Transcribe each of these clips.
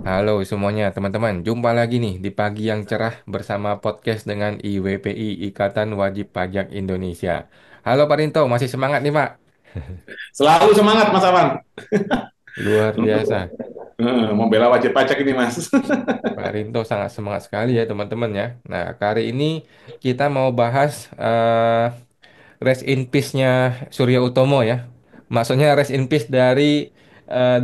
Halo semuanya teman-teman, jumpa lagi nih di pagi yang cerah bersama podcast dengan IWPI Ikatan Wajib Pajak Indonesia. Halo Pak Rinto, masih semangat nih Pak? Selalu semangat Mas Awan Luar untuk biasa. membela wajib pajak ini Mas. Pak Rinto sangat semangat sekali ya teman-teman ya. Nah, kali ini kita mau bahas rest in peace-nya Surya Utomo ya. Maksudnya rest in peace dari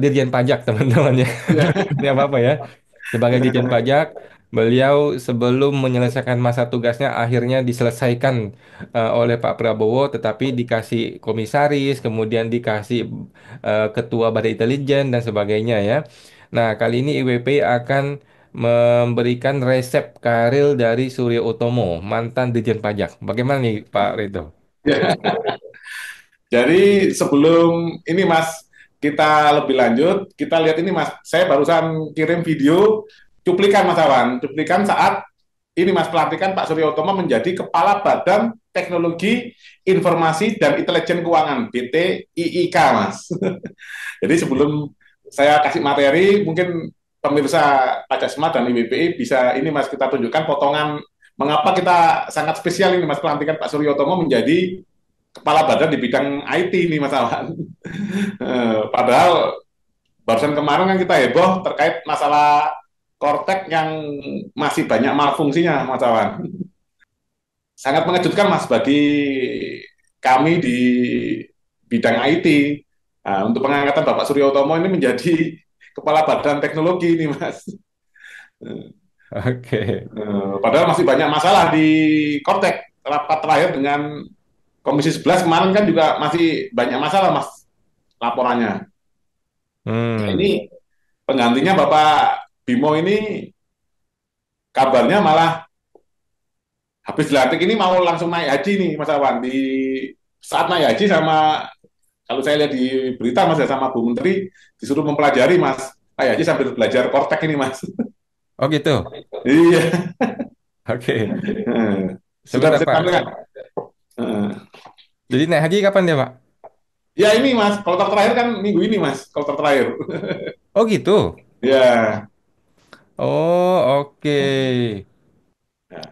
Dirjen Pajak teman-teman ya. Ya. Ini apa-apa ya. Sebagai Dirjen Pajak, beliau sebelum menyelesaikan masa tugasnya akhirnya diselesaikan oleh Pak Prabowo, tetapi dikasih komisaris, kemudian dikasih ketua Badan Intelijen dan sebagainya ya. Nah, kali ini IWP akan memberikan resep karir dari Surya Utomo, mantan Dirjen Pajak. Bagaimana nih Pak Redo? Jadi sebelum ini Mas, kita lebih lanjut, kita lihat ini Mas. Saya barusan kirim video cuplikan Mas Awan, cuplikan saat ini Mas pelantikan Pak Surya Utomo menjadi Kepala Badan Teknologi Informasi dan Intelijen Keuangan (BTIIK) Mas. Jadi sebelum saya kasih materi, mungkin pemirsa Pajak Smart dan IBPI bisa ini Mas kita tunjukkan potongan mengapa kita sangat spesial ini Mas pelantikan Pak Surya Utomo menjadi kepala badan di bidang IT ini Mas Awan. Padahal barusan kemarin kan kita heboh terkait masalah Kortek yang masih banyak malfungsinya Mas Awan. Sangat mengejutkan Mas bagi kami di bidang IT. Nah, untuk pengangkatan Bapak Surya Utomo ini menjadi kepala badan teknologi ini Mas. Oke. Padahal masih banyak masalah di Kortek. Rapat terakhir dengan Komisi 11 kemarin kan juga masih banyak masalah Mas laporannya. Nah, Hmm. ini penggantinya Bapak Bimo ini kabarnya malah habis dilantik ini mau langsung naik haji nih Mas Awan. Di saat naik haji sama kalau saya lihat di berita Mas ya sama Bu Menteri disuruh mempelajari Mas naik haji sambil belajar Kortek ini Mas. Oh gitu. Iya. Oke. Sudah Sebentar bisa Pak. ditampilkan. Jadi naik haji kapan dia Pak? Ya ini Mas, kloter terakhir kan minggu ini Mas, kloter terakhir. Oh gitu. Ya. Oh oke.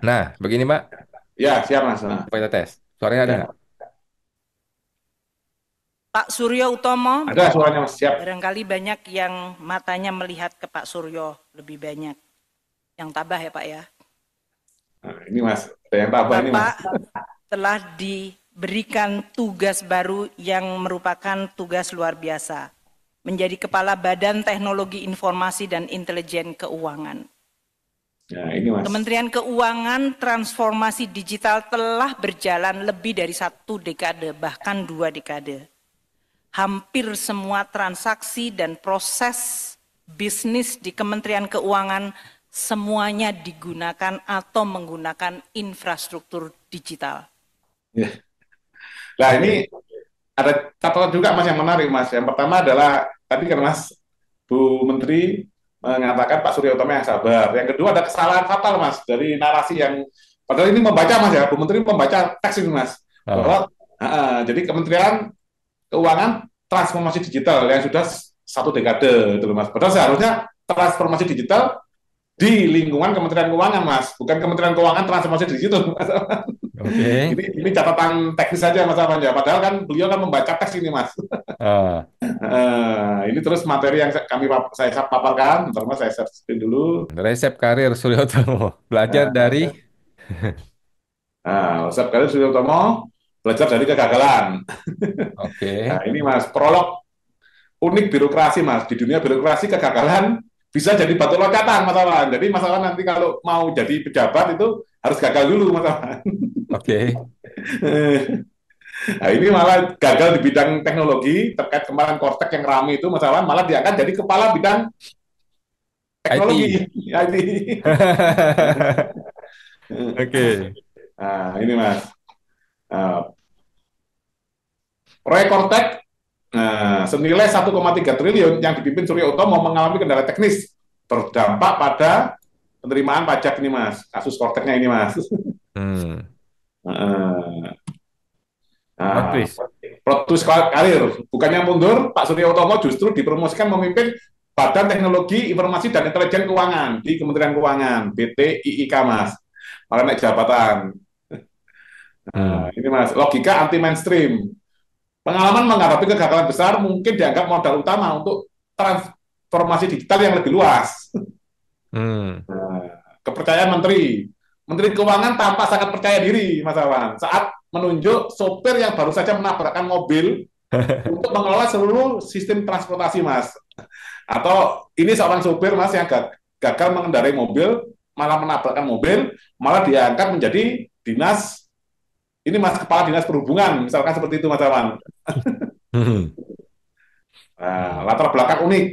Nah, begini Pak. Ya, siap Mas. Nah, Coba kita tes. Suaranya ada nggak? ya. Pak Suryo Utomo, Ada suaranya Mas, siap. barangkali banyak yang matanya melihat ke Pak Suryo lebih banyak. Yang tabah ya Pak ya. Nah, ini Mas, ada yang tabah ini Mas. Bapak telah diberikan tugas baru yang merupakan tugas luar biasa. Menjadi Kepala Badan Teknologi Informasi dan Intelijen Keuangan. Nah, ini Mas. Kementerian Keuangan transformasi digital telah berjalan lebih dari 1 dekade, bahkan 2 dekade. Hampir semua transaksi dan proses bisnis di Kementerian Keuangan semuanya digunakan atau menggunakan infrastruktur digital. Ya. Nah, Oke. ini ada catatan juga Mas yang menarik Mas. Yang pertama adalah tadi kan Mas Bu Menteri mengatakan Pak Surya Utomo yang sabar. Yang kedua ada kesalahan fatal Mas dari narasi yang padahal ini membaca Mas ya, Bu Menteri membaca teks ini Mas Oh, bahwa jadi Kementerian Keuangan transformasi digital yang sudah 1 dekade itu Mas. Padahal seharusnya transformasi digital di lingkungan Kementerian Keuangan Mas, bukan Kementerian Keuangan transformasi digital Mas. oke. Ini catatan teknis saja Mas Aman ya. Padahal kan beliau kan membaca teks ini Mas. Ah, Ini terus materi yang saya paparkan. Bentar Mas, saya share screen dulu. resep karir Suryotomo. Belajar dari. Nah, Ustaz Khalil Surya Utomo belajar dari kegagalan. Nah, Oke. ini Mas, prolog unik birokrasi Mas. Di dunia birokrasi kegagalan bisa jadi batu loncatan Mas Awan. Jadi Mas Awan nanti kalau mau jadi pejabat itu harus gagal dulu Mas Awan. Oke. Nah, ini malah gagal di bidang teknologi terkait kemarin Kortek yang ramai itu Mas Awan malah diangkat jadi kepala bidang teknologi IT. IT. Oke. Nah, ini Mas. Nah, proyek Kortek senilai 1,3 triliun yang dipimpin Surya Utomo mengalami kendala teknis berdampak pada penerimaan pajak ini Mas. Kasus Korteknya ini Mas. Hmm. Nah, Plot nah, twist. plot twist karir. Bukannya mundur, Pak Surya Utomo justru dipromosikan memimpin Badan Teknologi Informasi dan Intelijen Keuangan di Kementerian Keuangan, BTIIK Mas. Malah naik jabatan. Nah, Hmm. ini Mas, logika anti mainstream. Pengalaman menghadapi kegagalan besar mungkin dianggap modal utama untuk transformasi digital yang lebih luas. Hmm. Kepercayaan Menteri. Menteri Keuangan tampak sangat percaya diri, Mas Awan, saat menunjuk sopir yang baru saja menabrakkan mobil untuk mengelola seluruh sistem transportasi, Mas. Atau ini seorang sopir, Mas, yang gagal mengendarai mobil, malah menabrakkan mobil, malah diangkat menjadi dinas, ini Mas, kepala dinas perhubungan, misalkan seperti itu, Mas Awan. Hmm. Nah, Hmm. latar belakang unik.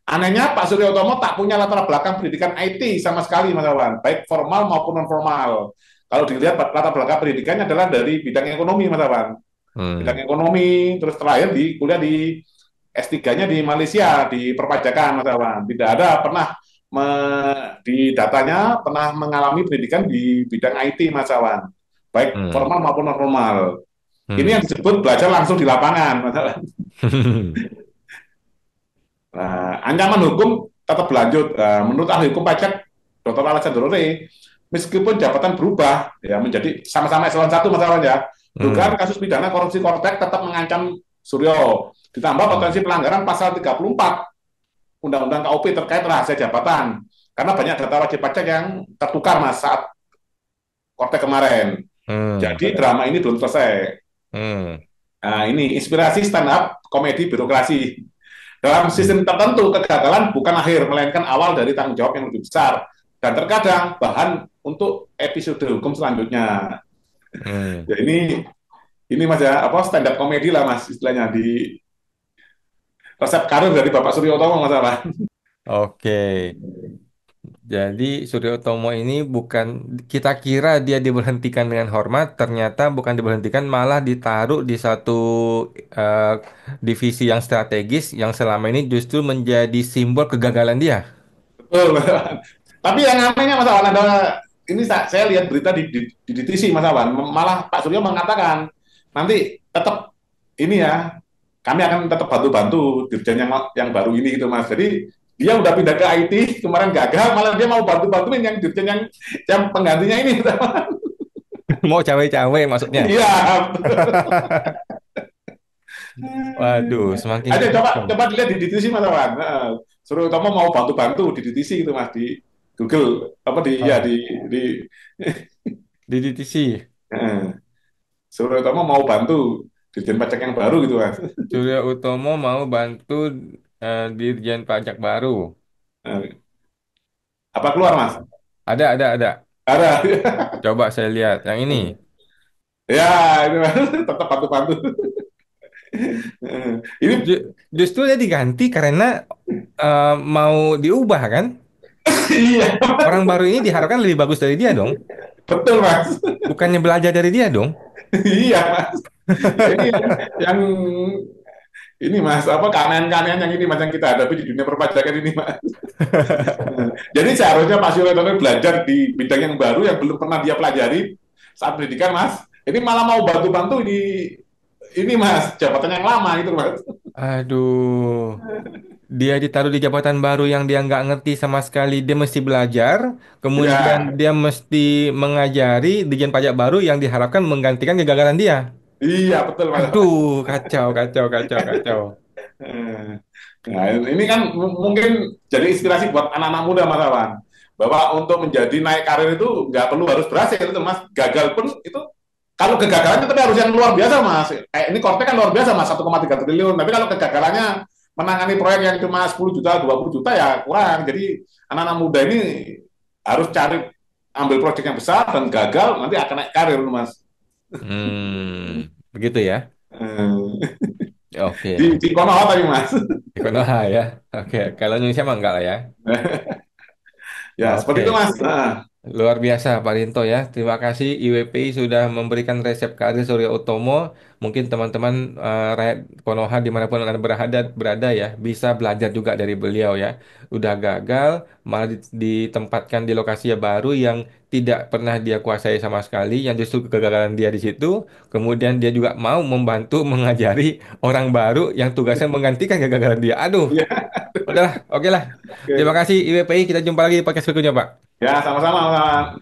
Anehnya Pak Surya Utomo tak punya latar belakang pendidikan IT sama sekali, Mas Awan, baik formal maupun non formal. Kalau dilihat latar belakang pendidikannya adalah dari bidang ekonomi, Mas Awan. Bidang Hmm. ekonomi, terus terakhir di kuliah di S3-nya di Malaysia di perpajakan, Mas Awan. Tidak ada pernah di datanya pernah mengalami pendidikan di bidang IT, Mas Awan, baik Hmm. formal maupun non formal. Ini yang Hmm. disebut belajar langsung di lapangan, Mas Awan. Nah, ancaman hukum tetap berlanjut. Menurut ahli hukum pajak Dr. Alexander Ray, meskipun jabatan berubah ya menjadi sama-sama eselon 1 masalahnya, dugaan Hmm. kasus pidana korupsi kortek tetap mengancam Suryo. Ditambah Hmm. potensi pelanggaran pasal 34 Undang-Undang KUP terkait rahasia jabatan. Karena banyak data wajib pajak yang tertukar Mas saat kortek kemarin. Hmm. Jadi drama ini belum selesai. Hmm. Nah, ini inspirasi stand up komedi birokrasi. Dalam Hmm. sistem tertentu, kegagalan bukan akhir, melainkan awal dari tanggung jawab yang lebih besar. Dan terkadang bahan untuk episode hukum selanjutnya. Hmm. Ya ini Mas ya, apa stand up komedi lah Mas istilahnya di resep karir dari Bapak Suryo Utomo Mas apa? Oke. Jadi Suryo Utomo ini bukan kita kira dia diberhentikan dengan hormat, ternyata bukan diberhentikan, malah ditaruh di satu eh, divisi yang strategis yang selama ini justru menjadi simbol kegagalan dia. Betul. Tapi yang anehnya Mas Awan ada ini saya lihat berita di DTC Mas Awan, malah Pak Suryo mengatakan nanti tetap ini ya kami akan tetap bantu-bantu dirjen yang baru ini gitu Mas. Jadi dia udah pindah ke IT kemarin gagal, malah dia mau bantu-bantuin yang dirjen yang penggantinya ini. Mau cawe-cawe maksudnya. Iya. Waduh, semakin Aja coba kacau. coba dilihat di DTC Mas Awan. Suruh Tomo mau bantu-bantu di DTC gitu Mas di Google apa di ya Ah, di di DTC. Suruh Tomo mau bantu dirjen pajak yang baru gitu Mas. Surya Utomo mau bantu Dirjen Pajak baru. Apa keluar Mas? Ada. Ada. Coba saya lihat yang ini. Ya, itu Mas. Tetap bantu-bantu. Ini Justru dia diganti karena mau diubah kan? iya, Orang baru ini diharapkan lebih bagus dari dia dong. betul Mas. Bukannya belajar dari dia dong. Iya Mas. Ya, ini yang ini Mas, apa keanehan-keanehan yang ini Mas yang kita hadapi di dunia perpajakan ini Mas. Jadi seharusnya Pak Suryo Tono belajar di bidang yang baru yang belum pernah dia pelajari saat pendidikan Mas. Ini malah mau bantu-bantu di ini Mas, jabatan yang lama itu Mas. Aduh, dia ditaruh di jabatan baru yang dia nggak ngerti sama sekali. Dia mesti belajar, kemudian Ya, dia mesti mengajari Dijen Pajak baru yang diharapkan menggantikan kegagalan dia. iya betul Mas. Aduh, kacau. Nah, ini kan mungkin jadi inspirasi buat anak-anak muda Mas Awan. Bahwa untuk menjadi naik karir itu nggak perlu harus berhasil itu Mas. Gagal pun itu kalau kegagalan itu tapi harus yang luar biasa Mas. Kayak ini Korte kan luar biasa Mas 1,3 triliun. Tapi kalau kegagalannya menangani proyek yang cuma 10 juta, 20 juta ya kurang. Jadi anak-anak muda ini harus cari ambil proyek yang besar dan gagal nanti akan naik karir Mas. Begitu ya. Eh, Oke, di Konoha tadi Mas. Konoha ya. Oke, kalau Indonesia mah enggak lah ya. Ya seperti itu Oke. Mas. Nah, Luar biasa Pak Rinto ya. Terima kasih IWPI sudah memberikan resep karir Surya Utomo. Mungkin teman-teman rakyat Konoha dimanapun Anda berada ya bisa belajar juga dari beliau ya. Udah gagal malah ditempatkan di lokasi yang baru yang tidak pernah dia kuasai sama sekali. Yang justru kegagalan dia di situ. Kemudian dia juga mau membantu mengajari orang baru yang tugasnya menggantikan kegagalan dia. Aduh, Udahlah, oke lah. Terima Oke. kasih IWPI. Kita jumpa lagi di podcast berikutnya, Pak. Ya, sama-sama.